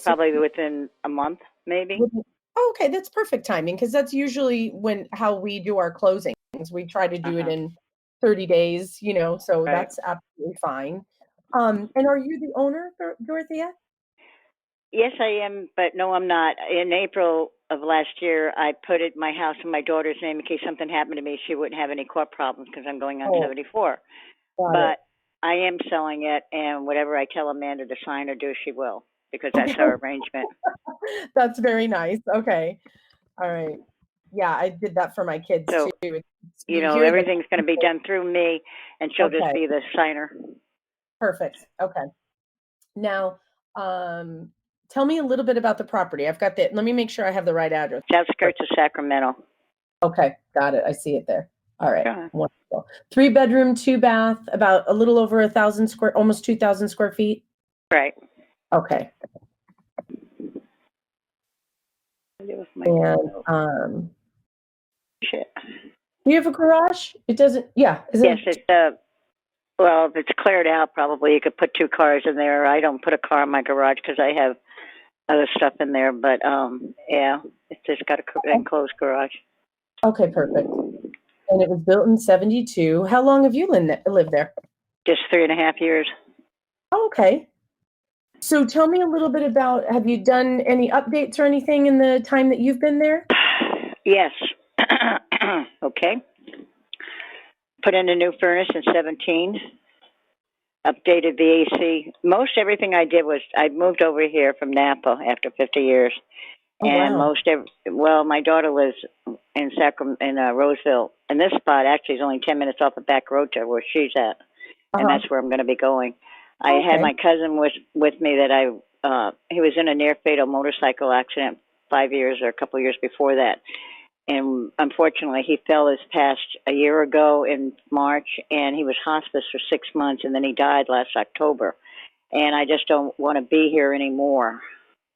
So probably within a month, maybe. oh, okay, that's perfect timing because that's usually when how we do our closings. We try to do it Uh-huh. in 30 days, so Right. that's absolutely fine. And are you the owner, Dorothea? Yes, I am, but no, I'm not. In April of last year, I put it my house in my daughter's name in case something happened to me. She wouldn't have any court problems because I'm going on Oh, 74. got it. But I am selling it, and whatever I tell Amanda to sign or do, she will, because that's Okay, our arrangement. that's very nice. Okay. All right. Yeah, I did that for my kids too. So, You hear the everything's going to be done through me, and she'll just okay, be the signer. perfect. Okay. Now, tell me a little bit about the property. I've got that. Let me make sure I have the right address. It's outskirts of Sacramento. Okay, got it. I see it there. All right, Sure. wonderful. 3 bedroom, 2 bath, about a little over 1,000 square, almost 2,000 square feet. Right. Okay, It was my and shit. do you have a garage? It doesn't. Yeah, is Yes, it? it's well, if it's cleared out, probably you could put two cars in there. I don't put a car in my garage because I have other stuff in there. But yeah, it's just got an enclosed garage. Okay, perfect. And it was built in 72. How long have you lived there? Just 3.5 years. Oh, okay. So tell me a little bit about, have you done any updates or anything in the time that you've been there? Yes. Okay. Put in a new furnace in 17. Updated the AC. Most everything I did was I moved over here from Napa after 50 years, Oh, and wow. well, my daughter lives in Roseville, and this spot actually is only 10 minutes off the back road to where she's at, and Uh-huh. that's where I'm going to be going. I had Okay. my cousin with me that he was in a near fatal motorcycle accident 5 years or a couple years before that, and unfortunately he fell this past a year ago in March, and he was hospice for 6 months, and then he died last October. And I just don't want to be here anymore.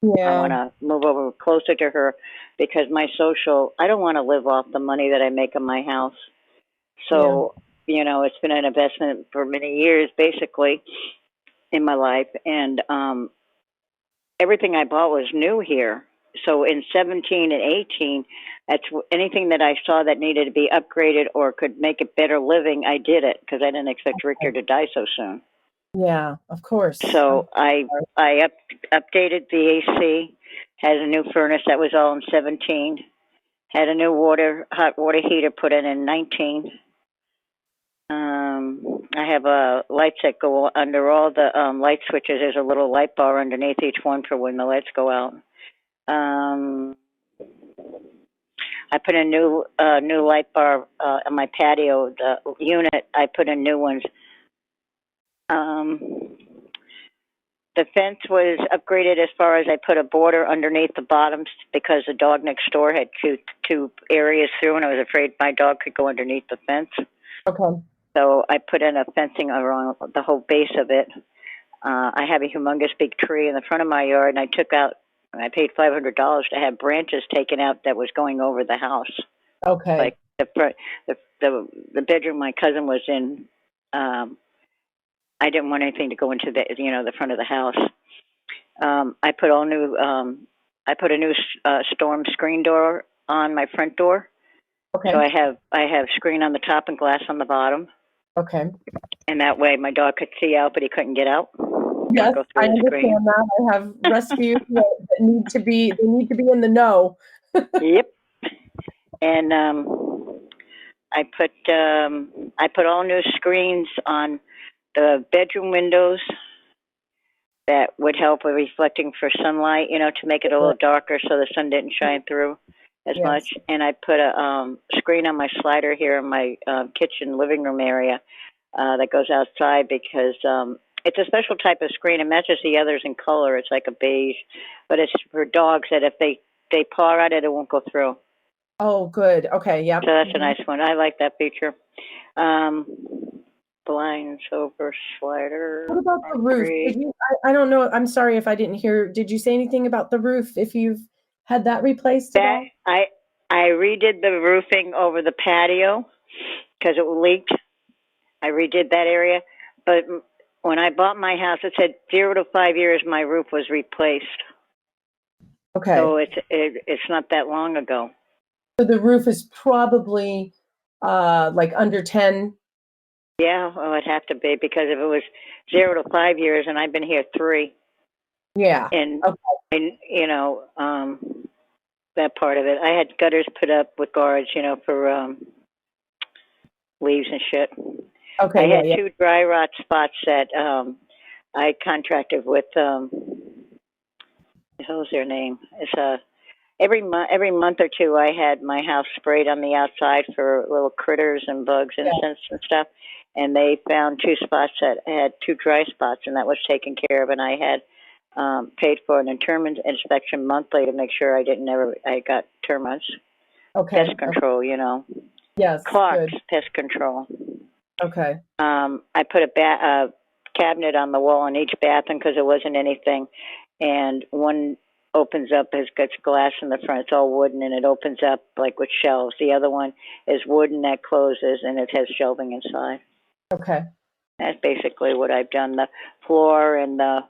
I want Yeah. to move over closer to her because I don't want to live off the money that I make in my house. Yeah. So, it's been an investment for many years, basically, in my life. And everything I bought was new here. So in 17 and 18, that's anything that I saw that needed to be upgraded or could make it better living, I did it because I didn't expect Richter to die so soon. Yeah, of course. So I updated the AC, has a new furnace that was all in 17, had a new hot water heater put in 19. I have lights that go under all the light switches. There's a little light bar underneath each one for when the lights go out. Um, I put a new light bar on my patio. The unit I put in new ones. Um, the fence was upgraded as far as I put a border underneath the bottoms because the dog next door had two areas through, and I was afraid my dog could go underneath the fence. Okay. So I put in a fencing around the whole base of it. I have a humongous big tree in the front of my yard, and I paid $500 to have branches taken out that was going over the house. Okay. Like the bedroom my cousin was in. I didn't want anything to go into the front of the house. I put all new. I put a new storm screen door on my front door, so Okay. I have screen on the top and glass on the bottom, Okay. and that way my dog could see out, but he couldn't get out. Yes, Go I through the screen. understand that. I have rescues that they need to be in the know. Yep. And I put all new screens on the bedroom windows that would help with reflecting for sunlight, to make it a little darker so the sun didn't shine through as much. Yes. And I put a screen on my slider here in my kitchen living room area that goes outside because it's a special type of screen. It matches the others in color. It's like a beige, but it's for dogs that if they paw at it, it won't go through. Oh, good. Okay. So Yep. that's a nice one. I like that feature. Um, blinds over slider What about the on roof? Did 3. you, I don't know. I'm sorry if I didn't hear. Did you say anything about the roof? If you've had that replaced at That all? I redid the roofing over the patio because it leaked. I redid that area, but when I bought my house, it said 0 to 5 years. My roof was replaced. Okay. So it's not that long ago. So the roof is probably like under 10. Yeah, well, it'd have to be because if it was 0 to 5 years, and I've been here 3, Yeah. and Okay. and that part of it, I had gutters put up with guards, for leaves and shit. I Okay. Yeah. had Yeah. 2 dry rot spots that I contracted with. The hell's their name? It's every month or two, I had my house sprayed on the outside for little critters and bugs, Yeah. insects and stuff. And they found 2 spots that had 2 dry spots, and that was taken care of. And I had paid for an termite inspection monthly to make sure I got termites. Okay. Pest Okay. control, Yes. Clark's Good. pest control. Okay. I put a cabinet on the wall in each bathroom because there wasn't anything, and one opens up, has got glass in the front. It's all wooden, and it opens up like with shelves. The other one is wooden that closes, and it has shelving inside. Okay. That's basically what I've done. The floor and the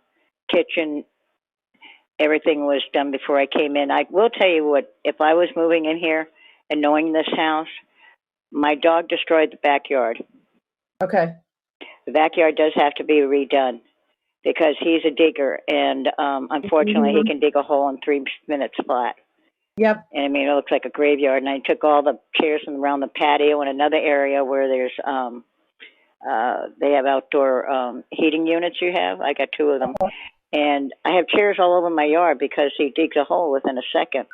kitchen, everything was done before I came in. I will tell you what, if I was moving in here and knowing this house, my dog destroyed the backyard. Okay. The backyard does have to be redone because he's a digger, and unfortunately, he Mhm. can dig a hole in 3 minutes flat. Yep. And I mean, it looks like a graveyard. And I took all the chairs from around the patio and another area where there's they have outdoor heating units. I got 2 of them, and I have chairs all over my yard because he digs a hole within a second.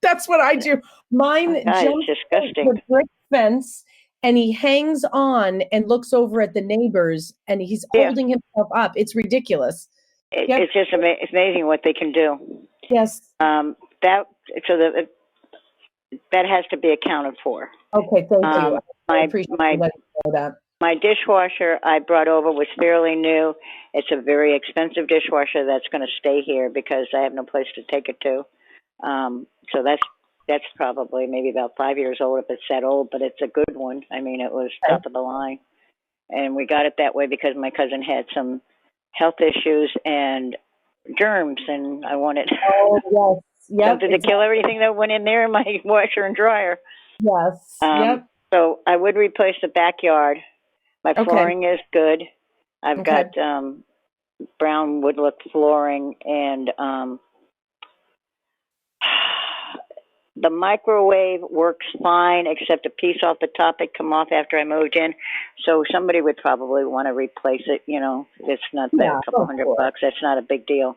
That's what I do. Oh, Mine God, it's jumps disgusting. the brick fence and he hangs on and looks over at the neighbors and he's Yeah, holding himself up. It's ridiculous. Yep. it's just it's amazing what they can do. Yes. That so that that has to be accounted for. Okay. Thank you. I My appreciate you my letting me know that. my dishwasher I brought over was fairly new. It's a very expensive dishwasher that's going to stay here because I have no place to take it to. So that's probably maybe about 5 years old if it's that old, but it's a good one. I mean, it was Okay. top of the line, and we got it that way because my cousin had some health issues and germs, and I wanted Oh, yes. Yep. something to kill Exactly. everything that went in there in my washer and dryer. Yes. Um, Yep. so I would replace the backyard. My Okay. flooring is good. I've Okay. got brown wood look flooring, and the microwave works fine, except a piece off the top had come off after I moved in. So somebody would probably want to replace it. It's not that Yeah. a couple Of hundred course. bucks. That's not a big deal.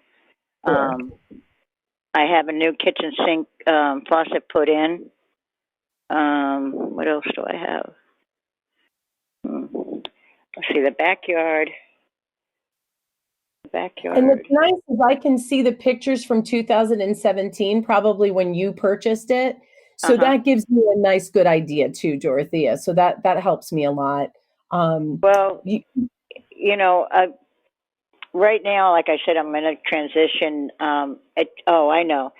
Sure. Um, I have a new kitchen sink faucet put in. What else do I have? Let's see, the backyard. The And what's backyard. nice is I can see the pictures from 2017, probably when you purchased it. Uh So huh. that gives me a nice, good idea too, Dorothea. So that helps me a lot. Well, You, you know, uh, right now, like I said, I'm in a transition. I know.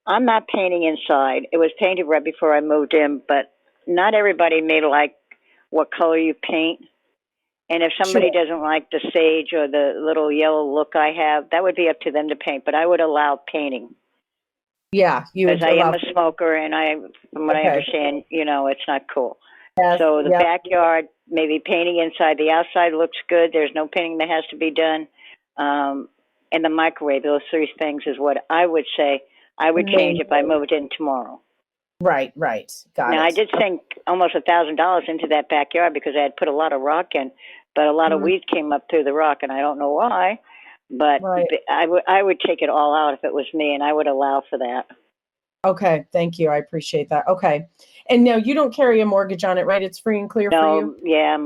I'm not painting inside. It was painted right before I moved in, but not everybody may like what color you paint. And if somebody sure. doesn't like the sage or the little yellow look I have, that would be up to them to paint. But I would allow painting Yeah, you because would I am allow. a smoker, and from what I Okay. understand, it's not cool. Yes. So the Yep. backyard, maybe painting inside. The outside looks good. There's no painting that has to be done. Um, and the microwave, those 3 things is what I would say I would change Main. if I moved in tomorrow. Right. Right. Got Now I it. did sink almost $1,000 into that backyard because I had put a lot of rock in, but a lot of Mhm. weeds came up through the rock, and I don't know why. But Right. I would take it all out if it was me, and I would allow for that. Okay. Thank you. I appreciate that. Okay. And now you don't carry a mortgage on it, right? It's free and clear for you. No, yeah,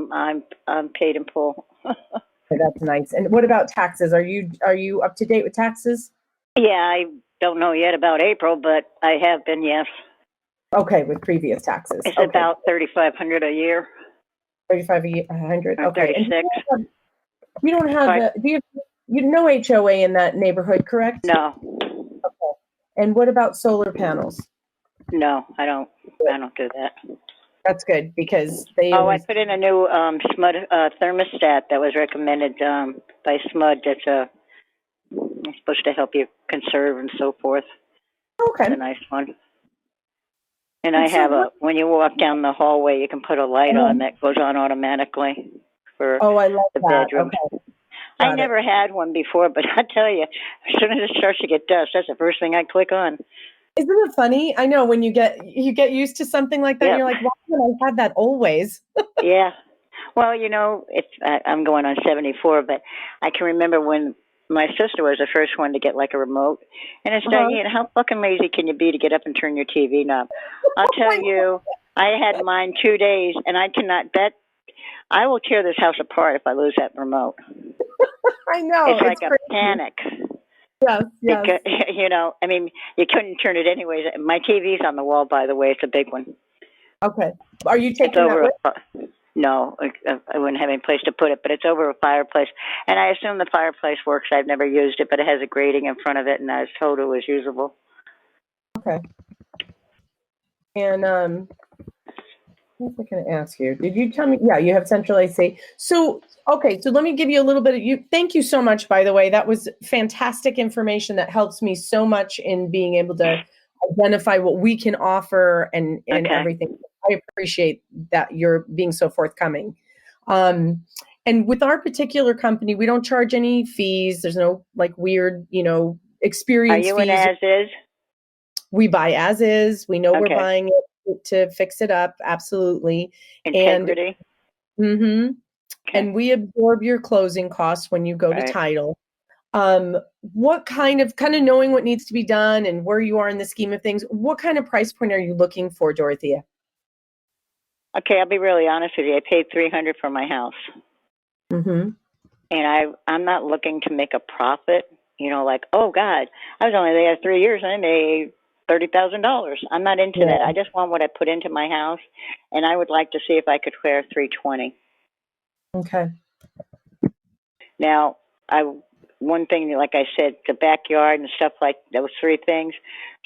I'm paid in full. Okay, that's nice. And what about taxes? Are you up to date with taxes? Yeah, I don't know yet about April, but I have been. Yes, Okay, with previous taxes. it's Okay, about 3,500 a year 35 a 100. or Okay, and 36. you don't have But a do you know HOA in that neighborhood, correct? no, Okay. And what about solar panels? no, I don't. I don't do that. That's good because they Oh, I always put in a new SMUD thermostat that was recommended by SMUD. That's supposed to help you conserve and so forth. It's a Okay. nice one. And I And so have what when you walk down the hallway, you can put a light on that goes on automatically for oh, I love the that. bedrooms. Okay, I got it. never had one before, but I tell you, as soon as it starts to get dusk, that's the first thing I click on. Isn't it funny? I know when you get used to something like that, and Yep. you're like, why haven't I had that always? Yeah. Well, I'm going on 74, but I can remember when my sister was the first one to get like a remote, and it's like, Uh-huh. how fucking lazy can you be to get up and turn your TV knob? I'll Oh tell my you, I had mine 2 days, and I cannot. I will tear this house apart if I lose that remote. I know, It's it's like a crazy. panic Yes, yes. because I mean, you couldn't turn it anyways. My TV's on the wall, by the way. It's a big one. Okay. Are you It's taking that over. with? No, I wouldn't have any place to put it, but it's over a fireplace, and I assume the fireplace works. I've never used it, but it has a grating in front of it, and I was told it was usable. Okay. And what was I going to ask you? Did you tell me? Yeah, you have central AC. So, okay, so let me give you a little bit of you. Thank you so much, by the way. That was fantastic information that helps me so much in being able to identify what we can offer and Okay. everything. I appreciate that you're being so forthcoming. Um, and with our particular company, we don't charge any fees. There's no like weird, Are experience you an fees. as is? We buy as is. We know we're Okay. buying it to fix it up. Absolutely. And Integrity. hmm Okay. and we absorb your closing costs when you go to Right. title. Um, what kind of knowing what needs to be done and where you are in the scheme of things, what kind of price point are you looking for, Dorothea? Okay, I'll be really honest with you. I paid 300 for my house, Hmm. and I'm not looking to make a profit. Like, oh God, I was only there 3 years and I made $30,000. I'm not into that. Yeah. I just want what I put into my house, and I would like to see if I could clear 320. Okay. Now, I one thing, like I said, the backyard and stuff like those three things.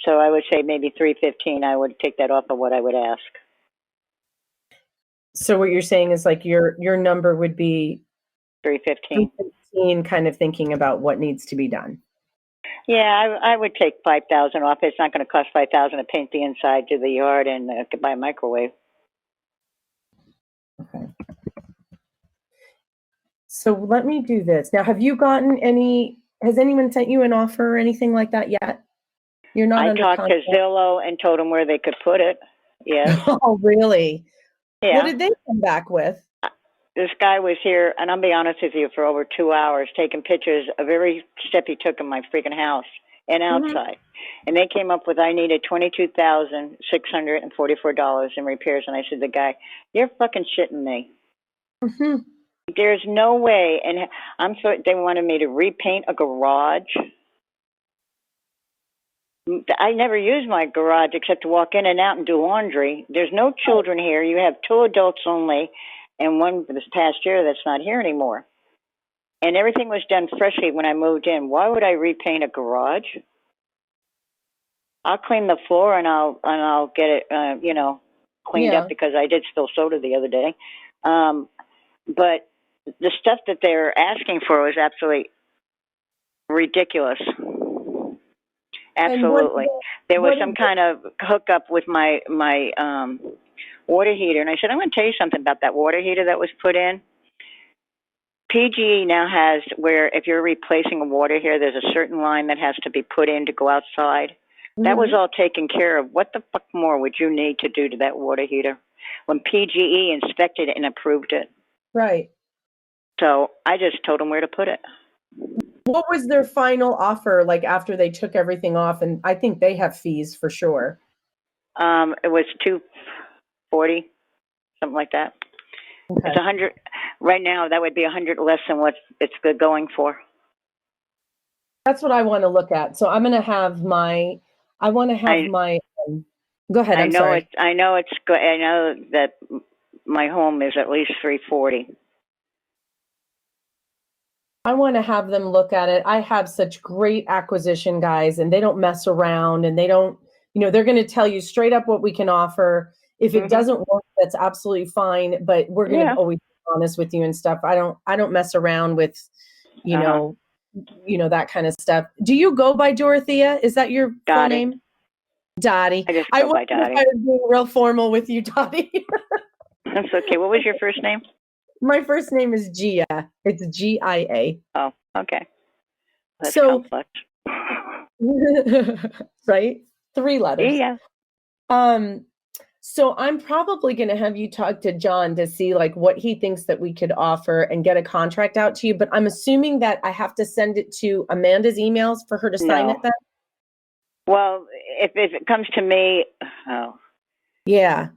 So I would say maybe 315. I would take that off of what I would ask. So what you're saying is like your number would be 315. 315, kind of thinking about what needs to be done. Yeah, I would take 5,000 off. It's not going to cost 5,000 to paint the inside, do the yard, and buy a microwave. Okay. So let me do this. Now, has anyone sent you an offer or anything like that yet? You're not I under talked to contract. Zillow and told them where they could put it. Yes. Oh, really? What Yeah. did they come back with? This guy was here, and I'll be honest with you, for over 2 hours, taking pictures of every step he took in my freaking house and Mhm. outside. And they came up with I needed $22,644 in repairs. And I said, to the guy, you're fucking shitting me. Mhm. There's no way. And they wanted me to repaint a garage. I never use my garage except to walk in and out and do laundry. There's no children here. You have two adults only, and one this past year that's not here anymore. And everything was done freshly when I moved in. Why would I repaint a garage? I'll clean the floor and I'll get it cleaned up Yeah. because I did spill soda the other day. But the stuff that they're asking for was absolutely ridiculous. And Absolutely. There was what some is kind of hookup with my water heater, and I said, I'm going to tell you something about that water heater that was put in. PGE now has where if you're replacing a water heater, there's a certain line that has to be put in to go outside. That was Mhm. all taken care of. What the fuck more would you need to do to that water heater when PGE inspected it and approved it? Right. So I just told them where to put it. What was their final offer like after they took everything off? And I think they have fees for sure. It was 240, something like that. It's Okay. 100 right now. That would be 100 less than what it's going for. That's what I want to look at. So I want to have I my, go ahead. I I'm know sorry. it's I know it's good. I know that my home is at least 340. I want to have them look at it. I have such great acquisition guys and they don't mess around and they don't, they're going to tell you straight up what we can offer. If it Mhm. doesn't work, that's absolutely fine, but we're going to Yeah. always be honest with you and stuff. I don't mess around with, you Uh huh. know, that kind of stuff. Do you go by Dorothea? Is that your full Got it. name? Dottie. I just I go by wondered if Dottie. I was being real formal with you, Dottie. That's okay. What was your first name? My first name is Gia. It's Gia. Oh, okay. That's So, complex. right? 3 letters. Yeah. Um, so I'm probably going to have you talk to John to see like what he thinks that we could offer and get a contract out to you. But I'm assuming that I have to send it to Amanda's emails for her to sign No. it then? Well, if it comes to me, oh. Yeah.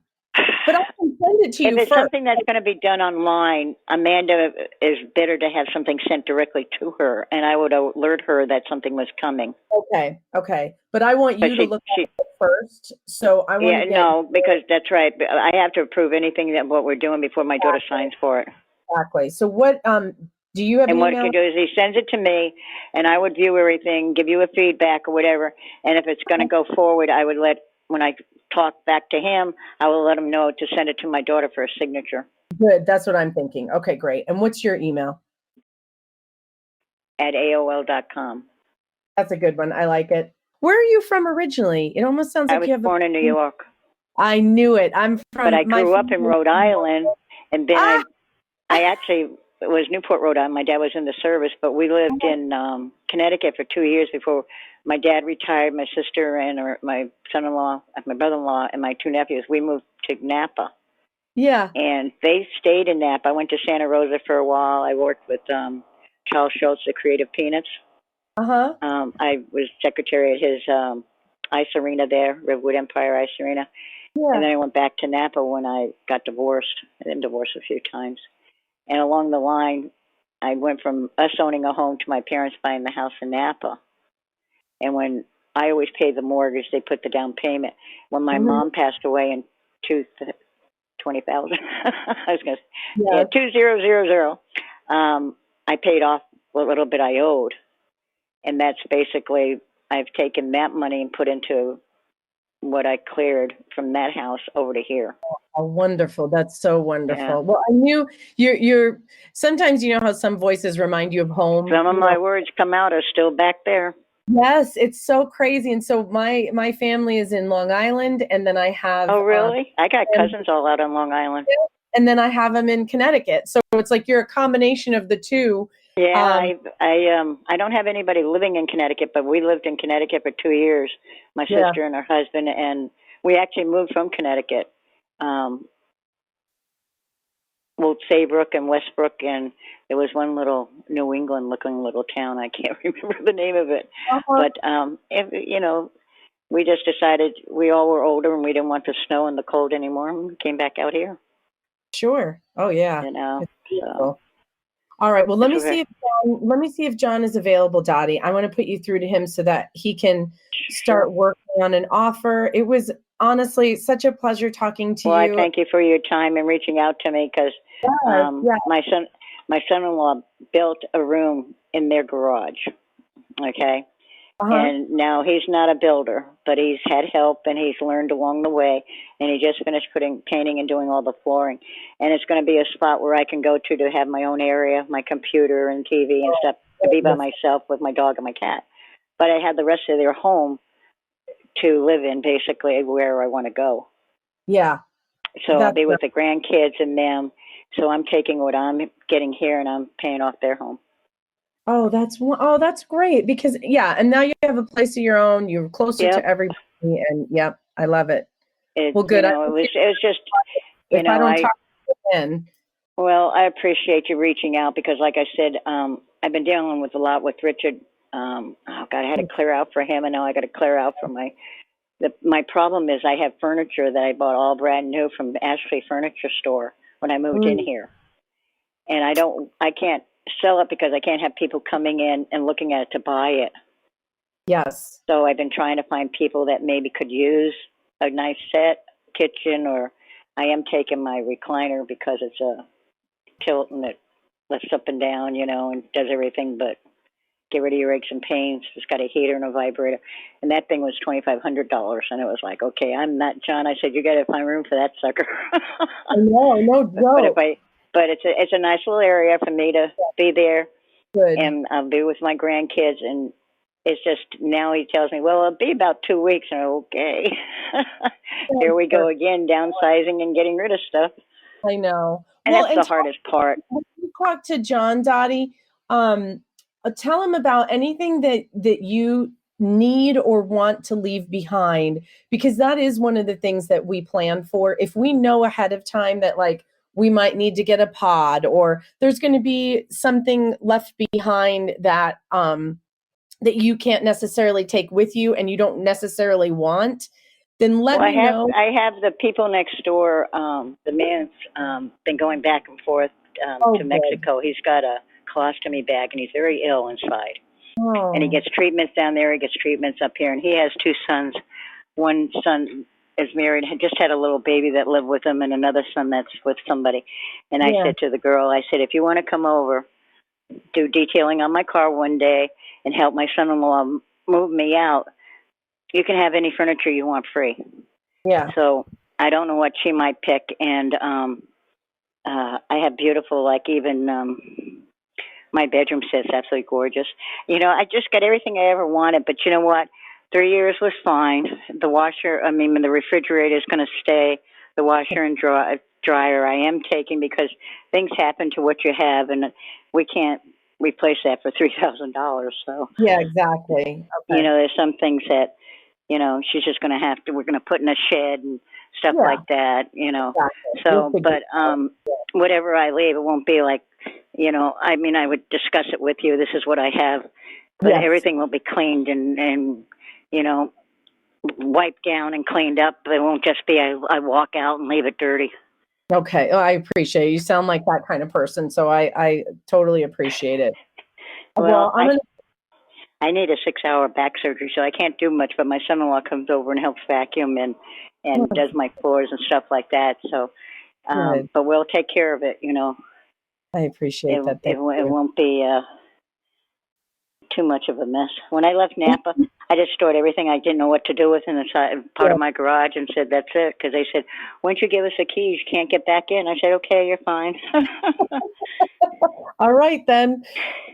But I can send it to If you it's first. something that's going to be done online, Amanda is better to have something sent directly to her, and I would alert her that something was coming. Okay. Okay. But I want But you to look at it first. So I want to get no, because that's right. I have to approve anything that what we're doing before my daughter signs for it. exactly. So what do you have And an what he email? can do is he sends it to me, and I would view everything, give you a feedback or whatever. And if it's going to go forward, I would when I talk back to him, I will let him know to send it to my daughter for a signature. Good. That's what I'm thinking. Okay, great. And what's your email? At AOL.com. That's a good one. I like it. Where are you from originally? It almost sounds I like was you have born in New York. I knew it. I'm But I from my grew up in Rhode Island, and then Ah! I actually it was Newport, Rhode Island. My dad was in the service, but we lived in Connecticut for 2 years before my dad retired. My sister and my son-in-law, my brother-in-law, and my 2 nephews, we moved to Napa. Yeah. And they stayed in Napa. I went to Santa Rosa for a while. I worked with Charles Schultz, the Creative Peanuts. Uh-huh. I was secretary at his ice arena there, Riverwood Empire Ice Arena. Yeah. And then I went back to Napa when I got divorced. I've been divorced a few times. And along the line, I went from us owning a home to my parents buying the house in Napa. And when I always paid the mortgage, they put the down payment. When my mom passed away in 20,000, I was going to Yeah. 2000. I paid off what little bit I owed, and that's basically I've taken that money and put into what I cleared from that house over to here. Oh, wonderful. That's so wonderful. Yeah. Well, I knew you're sometimes you know how some voices remind you of home. Some of you my know? words come out are still back there. Yes, it's so crazy. And so my family is in Long Island, and then I have Oh, really? I got cousins all out on Long Island. and then I have them in Connecticut. So it's like you're a combination of the two. Yeah, I don't have anybody living in Connecticut, but we lived in Connecticut for 2 years. My Yeah. sister and her husband, and we actually moved from Connecticut. Well, Saybrook and Westbrook, and there was one little New England looking little town. I can't remember the name of it. Uh-huh. But we just decided we all were older and we didn't want the snow and the cold anymore, and we came back out here. Sure. Oh yeah. So. All right. Well, let me okay. see if John is available, Dottie. I want to put you through to him so that he can start working on an offer. It was honestly such a pleasure talking to you. Well, I thank you for your time and reaching out to me because my son-in-law built a room in their garage. Okay. Uh-huh. And now he's not a builder, but he's had help and he's learned along the way. And he just finished painting and doing all the flooring. And it's going to be a spot where I can go to have my own area, my computer and TV and stuff, to be by myself with my dog and my cat. But I had the rest of their home to live in, basically where I want to go. Yeah. So I'll be with the grandkids and them. So I'm taking what I'm getting here and I'm paying off their home. Oh, that's great because and now you have a place of your own. You're closer to everybody, and I love it. Well, good. It was just if I don't talk to you again. Well, I appreciate you reaching out because, like I said, I've been dealing with a lot with Richard. I had to clear out for him, and now I got to clear out for my problem is I have furniture that I bought all brand new from Ashley Furniture Store when I moved in here, and I can't sell it because I can't have people coming in and looking at it to buy it. Yes. So I've been trying to find people that maybe could use a nice set, kitchen, or I am taking my recliner because it's a tilt and it lifts up and down, and does everything but get rid of your aches and pains. It's got a heater and a vibrator. And that thing was $2,500. And it was like, okay, I'm not John. I said, you got to find room for that sucker. No. But it's a nice little area for me to be there. Good. And I'll be with my grandkids. And it's just now he tells me, well, it'll be about 2 weeks. And I'm, okay. Here we go again, downsizing and getting rid of stuff. I know. And Well, that's the hardest part. when you talk to John, Dottie, tell him about anything that you need or want to leave behind, because that is one of the things that we plan for. If we know ahead of time that like we might need to get a pod, or there's going to be something left behind that that you can't necessarily take with you and you don't necessarily want, then let me know. I have the people next door. The man's been going back and forth to Mexico. He's got a colostomy bag, and he's very ill inside. Oh. And he gets treatments down there. He gets treatments up here. And he has 2 sons. One son is married, just had a little baby that lived with him, and another son that's with somebody. And I said to the girl, I said, if you want to come over, do detailing on my car one day and help my son-in-law move me out, you can have any furniture you want free. Yeah. So I don't know what she might pick. And I have beautiful, like even my bedroom set's absolutely gorgeous. You know, I just got everything I ever wanted. But you know what? 3 years was fine. The refrigerator is going to stay. The washer and dryer I am taking, because things happen to what you have, and we can't replace that for $3,000. So yeah, exactly. Okay. You know, there's some things that, you know, she's just going to have to. We're going to put in a shed and stuff like that. You know, so but whatever I leave, it won't be like, you know. I mean, I would discuss it with you. This is what I have, but everything will be cleaned and you know, wiped down and cleaned up. It won't just be I walk out and leave it dirty. Okay. Oh, I appreciate it. You sound like that kind of person, so I totally appreciate it. Well, I need a 6-hour back surgery, so I can't do much, but my son-in-law comes over and helps vacuum and does my floors and stuff like that. So, but we'll take care of it, you know. I appreciate that. It won't be too much of a mess. When I left Napa, I just stored everything I didn't know what to do with in the part of my garage and said, that's it. Because they said, once you give us the keys, you can't get back in. I said, okay, you're fine. All right, then.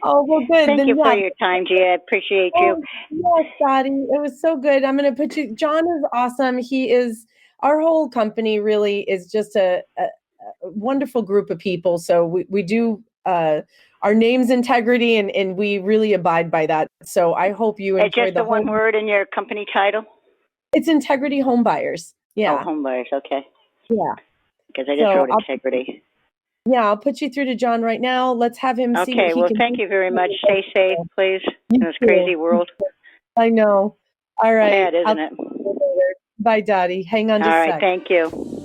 Oh, well, good. Thank you for your time, Gia. I appreciate you. Yes, Dottie. It was so good. I'm going to put you, John is awesome. He is, our whole company really is just a wonderful group of people. So we do, our name's integrity, and we really abide by that. So I hope you enjoy it's just the one word in your company title? It's Integrity Home Buyers. Yeah. Oh, home buyers. Okay. Yeah. Because I just wrote integrity. I'll put you through to John right now. Let's have him see what he can do. Okay, well, thank you very much. Stay safe, please, in this crazy world. I know. All right. Bad, isn't it? Bye, Dottie. Hang on just a sec. All right, thank you.